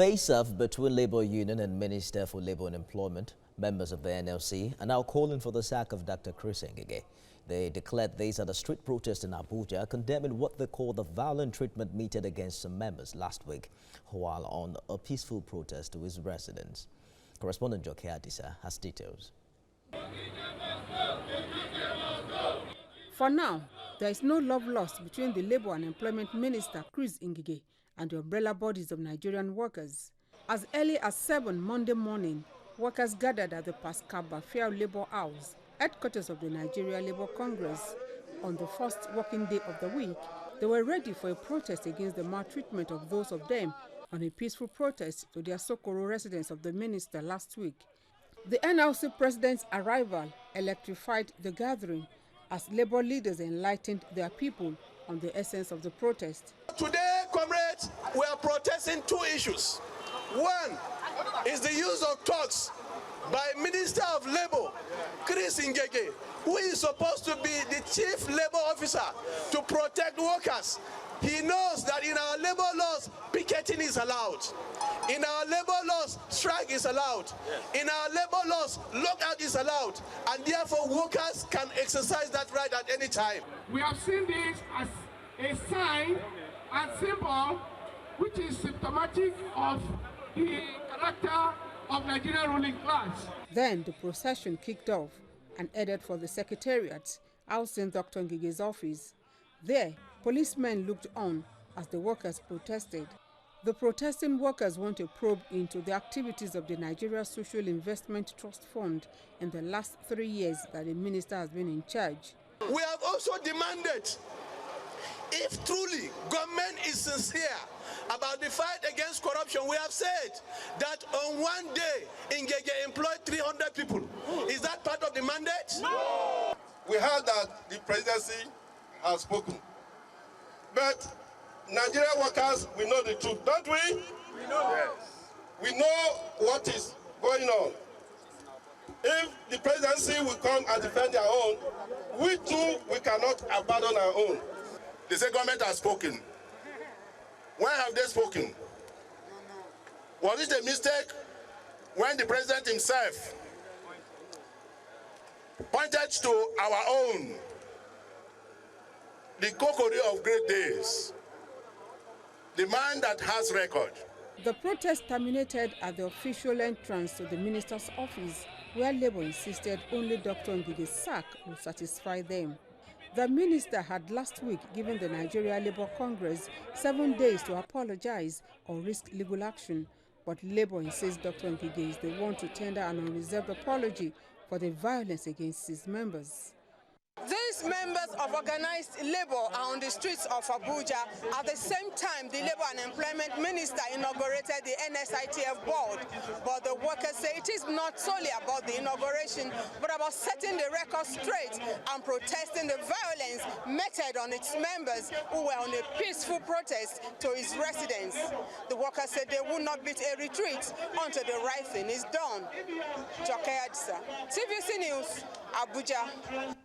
face-off between Labour Union and Minister for Labour and Employment, members of the NLC, are now calling for the sack of Dr. Ngige. They declared this at a street protest in Abuja, condemning what they call the violent treatment meted against some members last week while on a peaceful protest to his residence. Correspondent Ngige has details. For now, there is no love lost between the Labour and Employment Minister Ngige and the umbrella bodies of Nigerian workers. As early as 7 Monday morning, workers gathered at the Pascal Bafia Labour House, headquarters of the Nigeria Labour Congress. On the first working day of the week, they were ready for a protest against the maltreatment of those of them on a peaceful protest to their Kokori residence of the minister last week. The NLC president's arrival electrified the gathering as Labour leaders enlightened their people on the essence of the protest. Today, comrades, we are protesting two issues. One is the use of thugs by Minister of Labour, Ngige, who is supposed to be the chief labour officer to protect workers. He knows that in our labour laws, picketing is allowed. In our labour laws, strike is allowed. In our labour laws, lockout is allowed. And therefore, workers can exercise that right at any time. We have seen this as a sign and symbol which is symptomatic of the character of Nigerian ruling class. Then the procession kicked off and headed for the secretariat, housing Dr. Ngige's office. There, policemen looked on as the workers protested. The protesting workers want a probe into the activities of the Nigeria Social Investment Trust Fund in the last 3 years that the minister has been in charge. We have also demanded, if truly government is sincere about the fight against corruption, we have said that on one day, Ngige employed 300 people. Is that part of the mandate? No! We heard that the presidency has spoken. But Nigerian workers, we know the truth, don't we? We know. Yes. We know what is going on. If the presidency will come and defend their own, we too, we cannot abandon our own. They say government has spoken. When have they spoken? Was it a mistake when the president himself pointed to our own, the Kokori of great days, the man that has record? The protest terminated at the official entrance to the minister's office, where Labour insisted only Dr. Ngige's sack would satisfy them. The minister had last week given the Nigeria Labour Congress 7 days to apologize or risk legal action, but Labour insists Dr. Ngige is the one to tender an unreserved apology for the violence against his members. These members of organized labor are on the streets of Abuja. At the same time, the Labour and Employment Minister inaugurated the NSITF board. But the workers say it is not solely about the inauguration, but about setting the record straight and protesting the violence meted on its members who were on a peaceful protest to his residence. The workers said they will not beat a retreat until the right thing is done. Ngige, TVC News, Abuja.